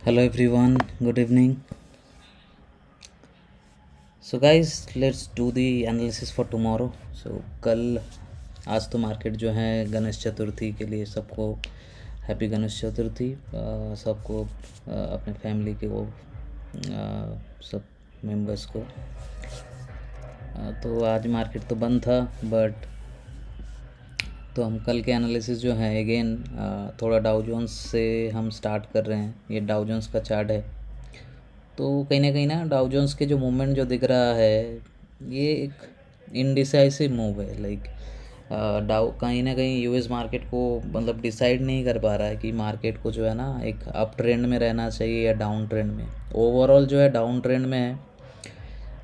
Hello everyone, good evening. So guys, let's do the analysis for tomorrow. So कल आज तो market जो है गणेश चतुर्थी के लिए सबको हैप्पी गणेश चतुर्थी सबको अपने फैमिली के वो सब मेंबर्स को तो आज मार्केट तो बंद था बट तो हम कल के एनालिसिस जो है अगेन थोड़ा डाउ जोन्स से हम स्टार्ट कर रहे हैं। ये डाउ जोन्स का चार्ट है तो कहीं ना डाउ जोन्स के जो मूवमेंट जो दिख रहा है ये एक इनडिसाइसिव मूव है। लाइक डाउ कहीं ना कहीं यूएस मार्केट को मतलब डिसाइड नहीं कर पा रहा है कि मार्केट को जो है ना एक अप ट्रेंड में रहना चाहिए या डाउन ट्रेंड में। ओवरऑल जो है डाउन ट्रेंड में है।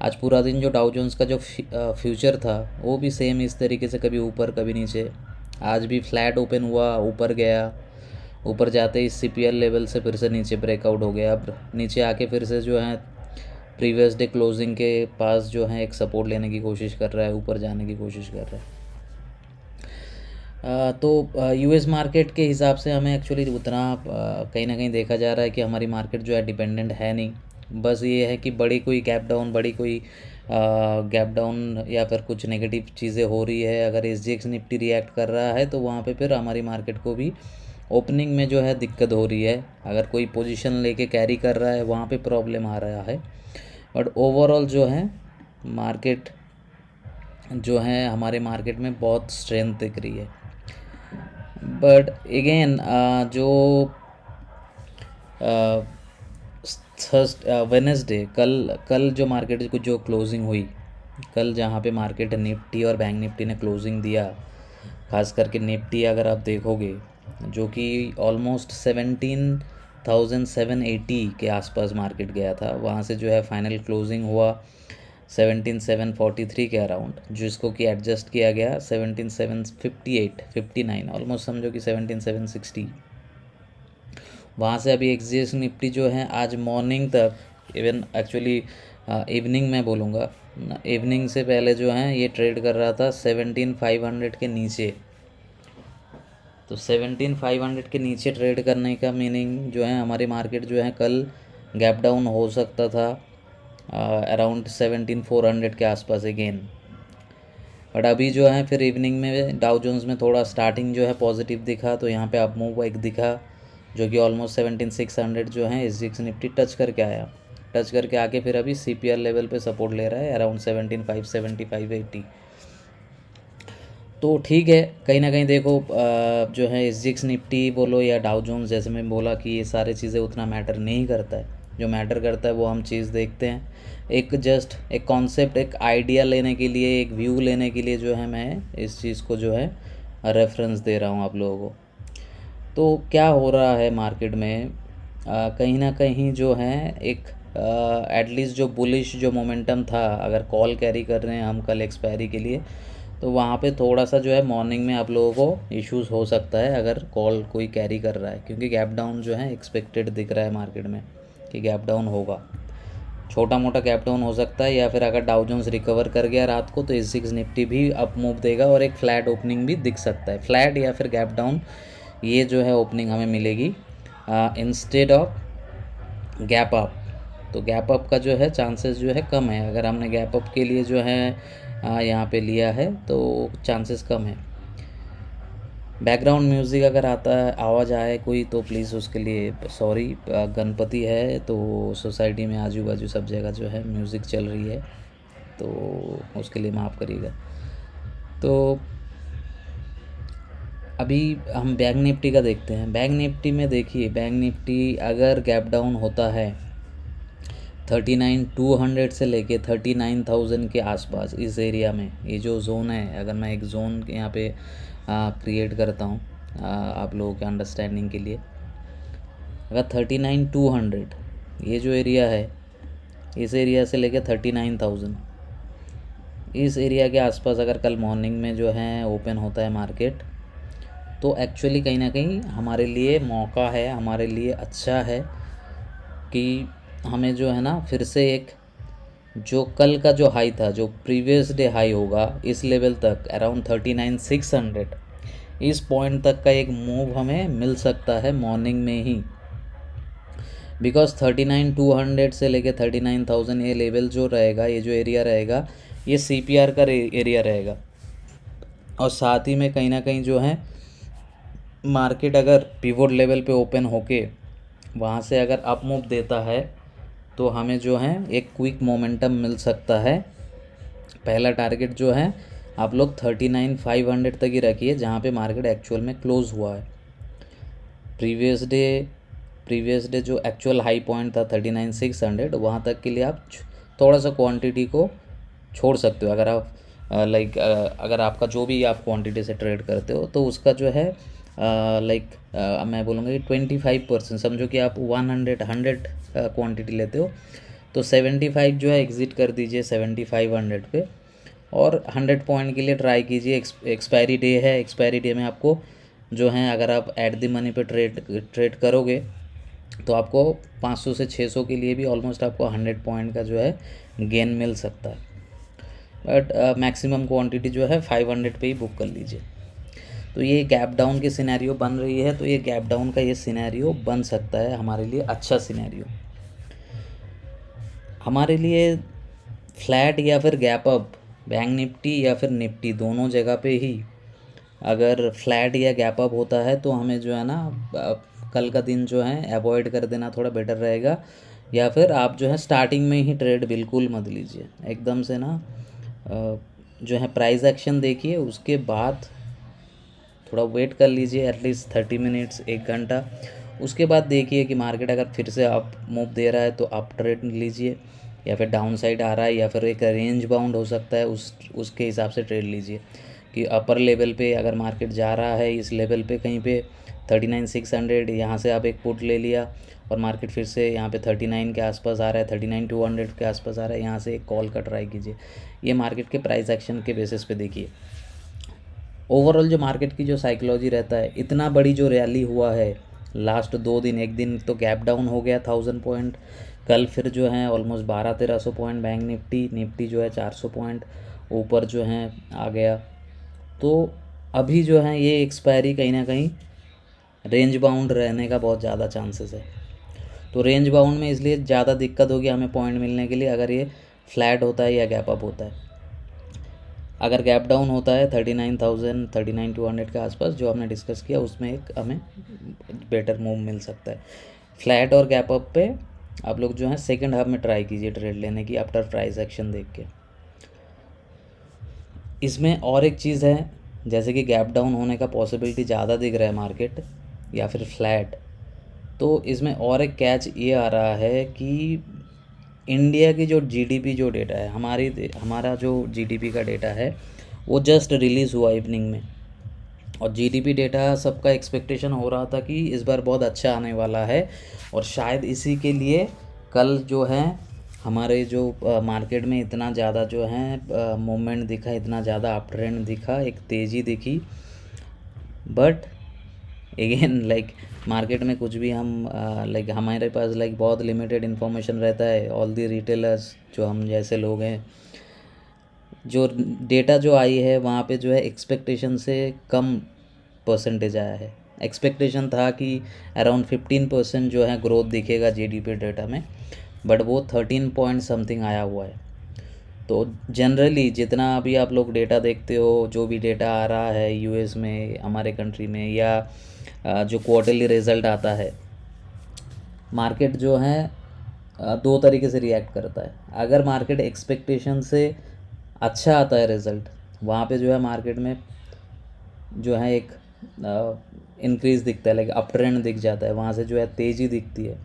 आज पूरा दिन जो डाउ जोन्स का जो फ्यूचर था वो भी सेम इस तरीके से कभी ऊपर कभी नीचे। आज भी फ्लैट ओपन हुआ, ऊपर गया, ऊपर जाते ही सीपीएल लेवल से फिर से नीचे ब्रेकआउट हो गया। अब नीचे आके फिर से जो है प्रीवियस डे क्लोजिंग के पास जो है एक सपोर्ट लेने की कोशिश कर रहा है, ऊपर जाने की कोशिश कर रहा है। तो यूएस मार्केट के हिसाब से हमें एक्चुअली उतना कहीं ना कहीं देखा जा रहा है कि हमारी मार्केट जो है डिपेंडेंट है नहीं। बस ये है कि बड़ी कोई गैप डाउन या फिर कुछ नेगेटिव चीज़ें हो रही है, अगर एसजीएक्स निफ्टी रिएक्ट कर रहा है तो वहाँ पे फिर हमारी मार्केट को भी ओपनिंग में जो है दिक्कत हो रही है। अगर कोई पोजीशन लेके कैरी कर रहा है वहाँ पे प्रॉब्लम आ रहा है। बट ओवरऑल जो है मार्केट जो है हमारे मार्केट में बहुत स्ट्रेंथ दिख रही है। बट अगेन जो वेनेसडे कल जो मार्केट को जो क्लोजिंग हुई, कल जहाँ पे मार्केट निफ्टी और बैंक निफ्टी ने क्लोजिंग दिया, खास करके निफ्टी अगर आप देखोगे जो कि ऑलमोस्ट 17,780 के आसपास मार्केट गया था, वहाँ से जो है फाइनल क्लोजिंग हुआ 17,743 के अराउंड, जिसको कि एडजस्ट किया गया 17,758 ऑलमोस्ट समझो कि 17,760। वहाँ से अभी एक्सजीएस निफ्टी जो है आज मॉर्निंग तक इवन एक्चुअली इवनिंग में बोलूँगा, इवनिंग से पहले जो है ये ट्रेड कर रहा था 17,500 के नीचे। तो 17,500 के नीचे ट्रेड करने का मीनिंग जो है हमारी मार्केट जो है कल गैप डाउन हो सकता था अराउंड 17,400 के आसपास अगेन। बट अभी जो है फिर इवनिंग में डाउ जोन्स में थोड़ा स्टार्टिंग जो है पॉजिटिव दिखा, तो यहाँ पे अप मूव एक दिखा जो कि ऑलमोस्ट 17,600 जो है एसजीएक्स निफ्टी टच करके आया। टच करके आके फिर अभी सीपीएल लेवल पे सपोर्ट ले रहा है अराउंड 17,570-580। तो ठीक है, कहीं ना कहीं देखो जो है एसजीएक्स निफ्टी बोलो या डाउ जोन्स, जैसे मैं बोला कि ये सारी चीज़ें उतना मैटर नहीं करता है। जो मैटर करता है वो हम चीज़ देखते हैं, एक जस्ट एक कॉन्सेप्ट, एक आइडिया लेने के लिए, एक व्यू लेने के लिए जो है मैं इस चीज़ को जो है रेफरेंस दे रहा हूँ आप लोगों को। तो क्या हो रहा है मार्केट में कहीं ना कहीं जो है एक एटलीस्ट जो बुलिश जो मोमेंटम था, अगर कॉल कैरी कर रहे हैं हम कल एक्सपायरी के लिए, तो वहाँ पे थोड़ा सा जो है मॉर्निंग में आप लोगों को इश्यूज़ हो सकता है अगर कॉल कोई कैरी कर रहा है, क्योंकि गैप डाउन जो है एक्सपेक्टेड दिख रहा है मार्केट में कि गैप डाउन होगा, छोटा मोटा गैप डाउन हो सकता है। या फिर अगर डाउ जोन्स रिकवर कर गया रात को तो एसजीएक्स निफ्टी भी अप मूव देगा और एक फ्लैट ओपनिंग भी दिख सकता है। फ्लैट या फिर गैप डाउन ये जो है ओपनिंग हमें मिलेगी इंस्टेड ऑफ गैप अप। तो गैप अप का जो है चांसेस जो है कम है। अगर हमने गैप अप के लिए जो है यहाँ पे लिया है तो चांसेस कम है। बैकग्राउंड म्यूज़िक अगर आता है, आवाज़ आए कोई, तो प्लीज़ उसके लिए सॉरी। गणपति है तो सोसाइटी में आजू बाजू सब जगह जो है म्यूज़िक चल रही है, तो उसके लिए माफ़ करिएगा। तो अभी हम बैंक निफ्टी का देखते हैं। बैंक निफ्टी में देखिए, बैंक निफ्टी अगर गैप डाउन होता है 39,200 से लेके 39,000 के आसपास, इस एरिया में ये जो जोन है, अगर मैं एक जोन यहाँ पे क्रिएट करता हूँ आप लोगों के अंडरस्टैंडिंग के लिए, अगर 39,200 ये जो एरिया है, इस एरिया से लेके 39,000 इस एरिया के आसपास अगर कल मॉर्निंग में जो है ओपन होता है मार्केट, तो एक्चुअली कहीं ना कहीं हमारे लिए मौका है, हमारे लिए अच्छा है कि हमें जो है ना फिर से एक जो कल का जो हाई था, जो प्रीवियस डे हाई होगा इस लेवल तक अराउंड 39,600, इस पॉइंट तक का एक मूव हमें मिल सकता है मॉर्निंग में ही। बिकॉज 39,200 से लेके 39,000 ये लेवल जो रहेगा, ये जो एरिया रहेगा, ये CPR का एरिया रहेगा। और साथ ही में कहीं ना कहीं जो है मार्केट अगर पिवोट लेवल पे ओपन होके वहाँ से अगर अप मूव देता है तो हमें जो है एक क्विक मोमेंटम मिल सकता है। पहला टारगेट जो है आप लोग 39,500 तक ही रखिए, जहाँ पे मार्केट एक्चुअल में क्लोज हुआ है। प्रीवियस डे जो एक्चुअल हाई पॉइंट था 39,600, वहाँ तक के लिए आप थोड़ा सा क्वांटिटी को छोड़ सकते हो। अगर आप अगर आपका जो भी आप क्वांटिटी से ट्रेड करते हो तो उसका जो है मैं बोलूँगा कि 25%, समझो कि आप 100 क्वांटिटी लेते हो तो 75 जो है एग्ज़िट कर दीजिए 7,500 पे, और 100 पॉइंट के लिए ट्राई कीजिए। एक्सपायरी डे है, एक्सपायरी डे में आपको जो है अगर आप एट द मनी पे ट्रेड करोगे तो आपको 500 से 600 के लिए भी ऑलमोस्ट आपको 100 पॉइंट का जो है गेन मिल सकता है। बट मैक्सिमम क्वांटिटी जो है 500 पे ही बुक कर लीजिए। तो ये गैप डाउन की सिनेरियो बन रही है, तो ये गैप डाउन का ये सिनेरियो बन सकता है हमारे लिए अच्छा सिनेरियो। हमारे लिए फ्लैट या फिर गैप अप, बैंक निफ्टी या फिर निफ्टी, दोनों जगह पे ही अगर फ्लैट या गैप अप होता है तो हमें जो है ना कल का दिन जो है अवॉइड कर देना थोड़ा बेटर रहेगा। या फिर आप जो है स्टार्टिंग में ही ट्रेड बिल्कुल मत लीजिए एकदम से ना। जो है प्राइस एक्शन देखिए, उसके बाद थोड़ा वेट कर लीजिए एटलीस्ट 30 मिनट्स, 1 घंटा। उसके बाद देखिए कि मार्केट अगर फिर से अप मूव दे रहा है तो आप ट्रेड लीजिए, या फिर डाउन साइड आ रहा है या फिर एक रेंज बाउंड हो सकता है, उसके हिसाब से ट्रेड लीजिए। कि अपर लेवल पे अगर मार्केट जा रहा है इस लेवल पे कहीं पे 39,600, यहाँ से आप एक पुट ले लिया और मार्केट फिर से यहाँ पे 39 के आसपास आ रहा है, 39,200 के आसपास आ रहा है, यहाँ से एक कॉल का ट्राई कीजिए। ये मार्केट के प्राइस एक्शन के बेसिस पे देखिए। ओवरऑल जो मार्केट की जो साइकोलॉजी रहता है, इतना बड़ी जो रैली हुआ है लास्ट 2 दिन, एक दिन तो गैप डाउन हो गया 1000 पॉइंट, कल फिर जो है ऑलमोस्ट 1200-1300 पॉइंट बैंक निफ्टी जो है 400 पॉइंट ऊपर जो है आ गया। तो अभी जो है ये एक्सपायरी कहीं ना कहीं रेंज बाउंड रहने का बहुत ज़्यादा चांसेस है। तो रेंज बाउंड में इसलिए ज़्यादा दिक्कत होगी हमें पॉइंट मिलने के लिए अगर ये फ्लैट होता है या गैप अप होता है। अगर गैप डाउन होता है 39,000 39,200 के आसपास जो हमने डिस्कस किया, उसमें एक हमें बेटर मूव मिल सकता है। फ्लैट और गैप अप पे आप लोग जो है सेकंड हाफ में ट्राई कीजिए ट्रेड लेने की आफ्टर प्राइस एक्शन देख के। इसमें और एक चीज़ है, जैसे कि गैप डाउन होने का पॉसिबिलिटी ज़्यादा दिख रहा है मार्केट या फिर फ्लैट, तो इसमें और एक कैच ये आ रहा है कि इंडिया की जो जीडीपी जो डेटा है, हमारा जो जीडीपी का डेटा है वो जस्ट रिलीज़ हुआ इवनिंग में। और जीडीपी डेटा सबका एक्सपेक्टेशन हो रहा था कि इस बार बहुत अच्छा आने वाला है, और शायद इसी के लिए कल जो है हमारे जो मार्केट में इतना ज़्यादा जो है मूवमेंट दिखा, इतना ज़्यादा अप ट्रेंड दिखा, एक तेज़ी दिखी। बट अगेन मार्केट में कुछ भी हम हमारे पास बहुत लिमिटेड इन्फॉर्मेशन रहता है। ऑल दी रिटेलर्स जो हम जैसे लोग हैं, जो डेटा जो आई है वहाँ पे जो है एक्सपेक्टेशन से कम परसेंटेज आया है। एक्सपेक्टेशन था कि अराउंड 15% जो है ग्रोथ दिखेगा जीडीपी डेटा में, बट वो 13 पॉइंट समथिंग आया हुआ है। तो जनरली जितना अभी आप लोग डेटा देखते हो, जो भी डेटा आ रहा है यूएस में, हमारे कंट्री में, या जो क्वार्टरली रिज़ल्ट आता है, मार्केट जो है 2 तरीके से रिएक्ट करता है। अगर मार्केट एक्सपेक्टेशन से अच्छा आता है रिज़ल्ट, वहाँ पे जो है मार्केट में जो है एक इंक्रीज़ दिखता है, अप ट्रेंड दिख जाता है, वहाँ से जो है तेज़ी दिखती है।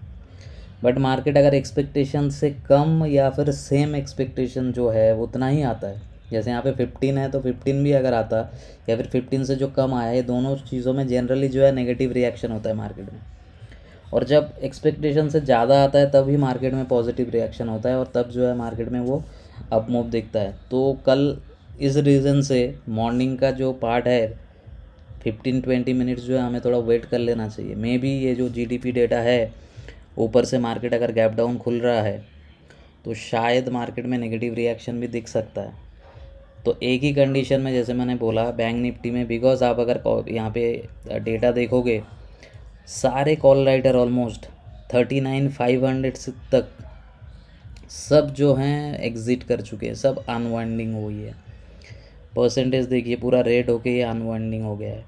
बट मार्केट अगर एक्सपेक्टेशन से कम या फिर सेम एक्सपेक्टेशन जो है उतना ही आता है, जैसे यहाँ पे 15 है तो 15 भी अगर आता या फिर 15 से जो कम आया है, दोनों चीज़ों में जनरली जो है नेगेटिव रिएक्शन होता है मार्केट में। और जब एक्सपेक्टेशन से ज़्यादा आता है तभी मार्केट में पॉजिटिव रिएक्शन होता है, और तब जो है मार्केट में वो अप मूव दिखता है। तो कल इस रीज़न से मॉर्निंग का जो पार्ट है 15-20 मिनट्स जो है हमें थोड़ा वेट कर लेना चाहिए। मे बी ये जो जीडीपी डेटा है ऊपर से मार्केट अगर गैप डाउन खुल रहा है तो शायद मार्केट में नेगेटिव रिएक्शन भी दिख सकता है। तो एक ही कंडीशन में, जैसे मैंने बोला बैंक निफ्टी में, बिकॉज आप अगर यहाँ पे डेटा देखोगे, सारे कॉल राइटर ऑलमोस्ट 39,500 से तक सब जो हैं एग्ज़िट कर चुके हैं, सब अनवाइंडिंग हुई है। परसेंटेज देखिए पूरा रेट होके ये अनवाइंडिंग हो गया है।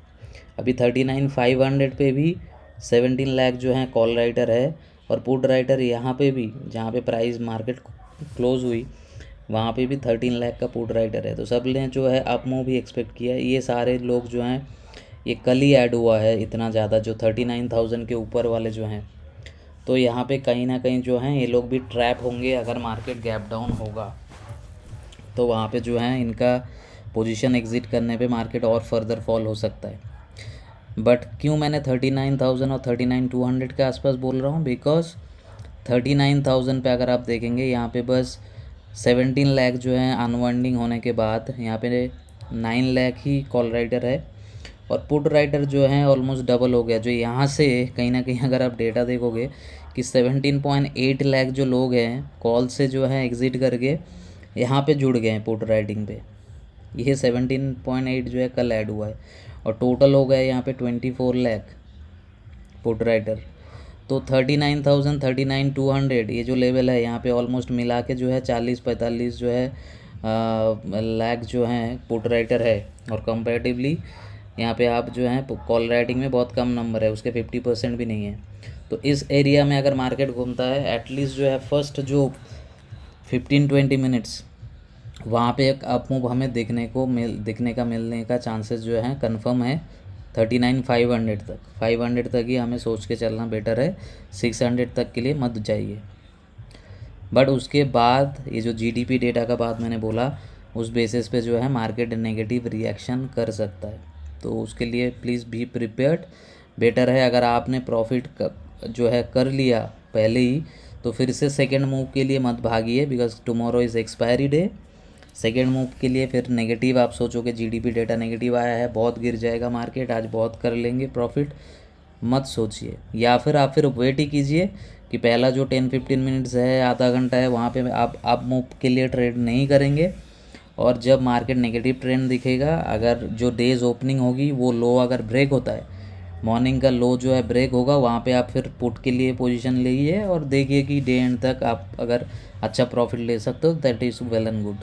अभी 39,500 पे भी 17 लाख जो हैं कॉल राइटर है, और पुट राइटर यहाँ पे भी जहाँ पे प्राइस मार्केट क्लोज हुई वहाँ पे भी 13 लाख का पुट राइटर है। तो सब ने जो है अप मूव भी एक्सपेक्ट किया है। ये सारे लोग जो हैं ये कल ही ऐड हुआ है इतना ज़्यादा, जो 39,000 के ऊपर वाले जो हैं। तो यहाँ पे कहीं ना कहीं जो हैं ये लोग भी ट्रैप होंगे। अगर मार्केट गैप डाउन होगा तो वहाँ पे जो है इनका पोजीशन एग्ज़िट करने पे मार्केट और फर्दर फॉल हो सकता है। बट क्यों मैंने 39,000 और 39,200 के आसपास बोल रहा हूँ, बिकॉज 39,000 पे अगर आप देखेंगे यहाँ पे बस 17 लाख जो है अनवाइंडिंग होने के बाद यहाँ पे 9 लाख ही कॉल राइटर है, और पुट राइटर जो है ऑलमोस्ट डबल हो गया। जो यहाँ से कहीं ना कहीं अगर आप डेटा देखोगे कि 17.8 लाख जो लोग हैं कॉल से जो है एग्ज़िट करके यहाँ पे जुड़ गए हैं पुट राइटिंग पे। ये 17.8 जो है कल ऐड हुआ है, और टोटल हो गए यहाँ पे 24 लाख पुट राइटर। तो 39,000 39,200 ये जो लेवल है यहाँ पे ऑलमोस्ट मिला के जो है 40-45 जो है लाख जो हैं पुट राइटर है, और कंपैरेटिवली यहाँ पे आप जो हैं कॉल राइटिंग में बहुत कम नंबर है, उसके 50% भी नहीं है। तो इस एरिया में अगर मार्केट घूमता है एटलीस्ट जो है फर्स्ट जो 15-20 मिनट्स वहाँ पे एक अप मूव हमें दिखने का मिलने का चांसेस जो है कंफर्म है। 39,500 तक 500 तक ही हमें सोच के चलना बेटर है, 600 तक के लिए मत जाइए। बट उसके बाद ये जो जीडीपी डेटा का बात मैंने बोला, उस बेसिस पे जो है मार्केट नेगेटिव रिएक्शन कर सकता है। तो उसके लिए प्लीज़ बी प्रिपेयर्ड। बेटर है अगर आपने प्रॉफिट जो है कर लिया पहले ही, तो फिर से सेकेंड मूव के लिए मत भागिए, because tomorrow is expiry day. Second move के लिए फिर नेगेटिव आप सोचोगे, जीडीपी डेटा नेगेटिव आया है, बहुत गिर जाएगा मार्केट, आज बहुत कर लेंगे प्रॉफिट, मत सोचिए। या फिर आप वेट ही कीजिए कि पहला जो 10-15 मिनट्स है, आधा घंटा है, वहाँ पे आप मूव के लिए ट्रेड नहीं करेंगे। और जब मार्केट नेगेटिव ट्रेंड दिखेगा, अगर जो डेज ओपनिंग होगी वो लो अगर ब्रेक होता है, मॉर्निंग का लो जो है ब्रेक होगा, वहाँ पे आप फिर पुट के लिए पोजीशन लीजिए और देखिए कि डे एंड तक आप अगर अच्छा प्रॉफिट ले सकते हो, that is well and good.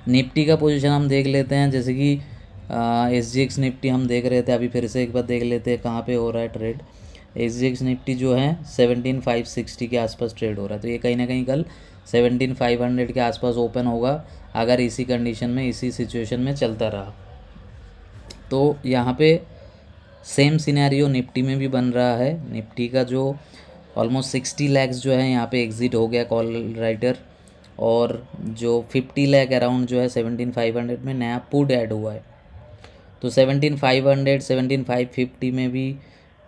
Nifty का पोजीशन हम देख लेते हैं, जैसे कि SGX निफ्टी हम देख रहे थे, अभी फिर से एक बार देख लेते हैं कहाँ पे हो रहा है ट्रेड। SGX निफ्टी जो है 17,560 के आसपास ट्रेड हो रहा है। तो ये कहीं ना कहीं कल 17,500 के आसपास ओपन होगा, अगर इसी कंडीशन में इसी सिचुएशन में चलता रहा। तो यहाँ पे सेम सिनेरियो निफ्टी में भी बन रहा है। निफ्टी का जो ऑलमोस्ट 60 लैक्स जो है यहाँ पे एग्ज़िट हो गया कॉल राइटर, और जो 50 लाख अराउंड जो है 17,500 में नया पुट ऐड हुआ है। तो 17,500 17,550 में भी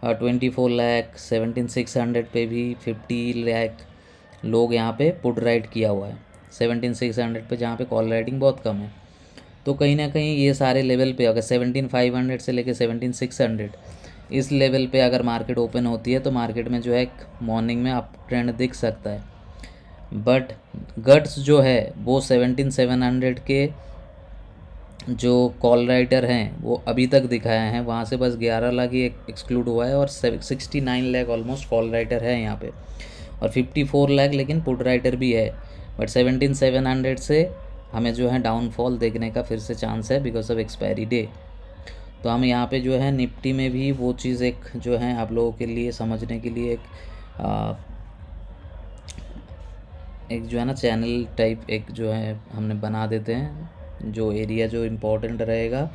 24 लाख, 17,600 पे भी 50 लाख लोग यहाँ पे पुट राइट किया हुआ है, 17,600 पे जहाँ पे कॉल राइटिंग बहुत कम है। तो कहीं ना कहीं ये सारे लेवल पे अगर 17,500 से लेके 17,600 इस लेवल पे अगर मार्केट ओपन होती है, तो मार्केट में जो है मॉर्निंग में अप ट्रेंड दिख सकता है। बट गट्स जो है वो 17,700 के जो कॉल राइटर हैं वो अभी तक दिखाए हैं, वहाँ से बस 11 लाख ही एक्सक्लूड हुआ है, और 69 लाख ऑलमोस्ट कॉल राइटर है यहाँ पे, और 54 लाख लेकिन पुट राइटर भी है। बट 17,700 से हमें जो है डाउनफॉल देखने का फिर से चांस है, बिकॉज ऑफ एक्सपायरी डे। तो हम यहाँ पे जो है निफ्टी में भी वो चीज़ एक जो है आप लोगों के लिए समझने के लिए एक जो है ना चैनल टाइप एक जो है हमने बना देते हैं, जो एरिया जो इम्पोर्टेंट रहेगा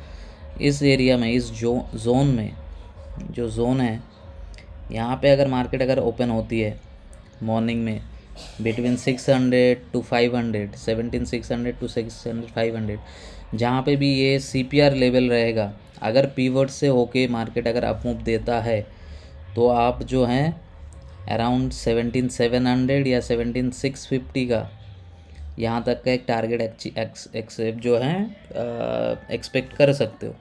इस एरिया में, इस जोन में, जो जोन है यहाँ पे अगर मार्केट अगर ओपन होती है मॉर्निंग में बिटवीन 600 to 500, 17,600 to 500, जहाँ पे भी ये CPR लेवल रहेगा, अगर पीवट से होके मार्केट अगर अप मूव देता है, तो आप जो हैं अराउंड 17,700 या 17,650 का यहाँ तक का एक टारगेट एक्सेप्ट जो है एक्सपेक्ट कर सकते हो।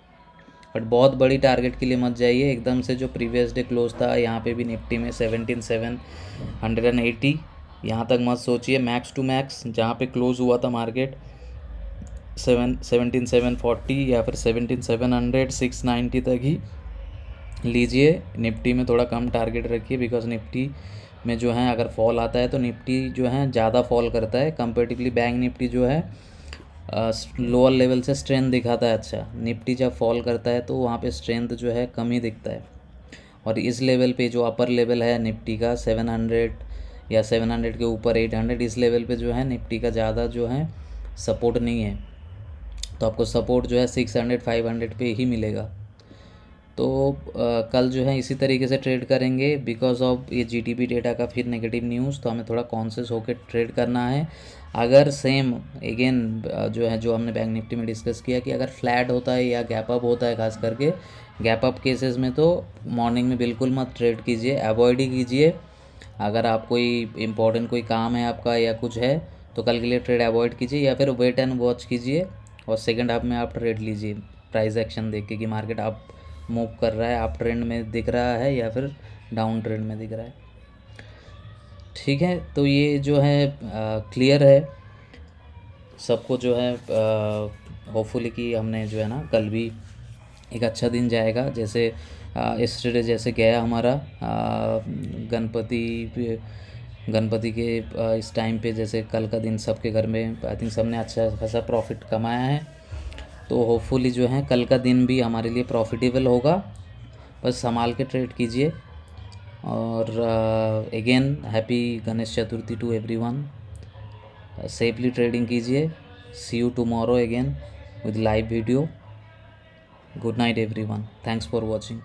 बट बहुत बड़ी टारगेट के लिए मत जाइए एकदम से। जो प्रीवियस डे क्लोज था यहाँ पे भी निफ्टी में 17,780 यहाँ तक मत सोचिए। मैक्स टू मैक्स जहाँ पे क्लोज हुआ था मार्केट 17,740 या फिर 17,700 690 तक ही लीजिए। निफ्टी में थोड़ा कम टारगेट रखिए, बिकॉज निफ्टी में जो है अगर फॉल आता है तो निफ्टी जो है ज़्यादा फॉल करता है कंपेरेटिवली। बैंक निफ्टी जो है लोअर लेवल से स्ट्रेंथ दिखाता है अच्छा, निफ्टी जब फॉल करता है तो वहाँ पे स्ट्रेंथ जो है कम ही दिखता है। और इस लेवल पे जो अपर लेवल है निफ्टी का 700 या 700 के ऊपर 800, इस लेवल पे जो है निफ्टी का ज़्यादा जो है सपोर्ट नहीं है। तो आपको सपोर्ट जो है 600 500 पे ही मिलेगा। तो कल जो है इसी तरीके से ट्रेड करेंगे बिकॉज ऑफ ये जीडीपी डेटा का फिर नेगेटिव न्यूज़, तो हमें थोड़ा कॉन्शियस होकर ट्रेड करना है। अगर सेम अगेन जो है जो हमने बैंक निफ्टी में डिस्कस किया कि अगर फ्लैट होता है या गैप अप होता है, खास करके गैप अप केसेस में तो मॉर्निंग में बिल्कुल मत ट्रेड कीजिए, अवॉइड ही कीजिए। अगर आप कोई इंपॉर्टेंट कोई काम है आपका या कुछ है तो कल के लिए ट्रेड अवॉइड कीजिए, या फिर वेट एंड वॉच कीजिए और सेकंड हाफ में आप ट्रेड लीजिए प्राइस एक्शन देख के कि मार्केट आप मूव कर रहा है, अप ट्रेंड में दिख रहा है या फिर डाउन ट्रेंड में दिख रहा है। ठीक है, तो ये जो है क्लियर है सबको जो है। होपफुली कि हमने जो है ना कल भी एक अच्छा दिन जाएगा, जैसे यस्टरडे जैसे गया हमारा गणपति के इस टाइम पे, जैसे कल का दिन सबके घर में आई थिंक सबने अच्छा खासा प्रॉफिट कमाया है। तो होपफुली जो है कल का दिन भी हमारे लिए प्रॉफिटेबल होगा। बस संभाल के ट्रेड कीजिए। और again happy Ganesh Chaturthi to everyone. Safely trading कीजिए। See you tomorrow again with live video. Good night everyone, thanks for watching.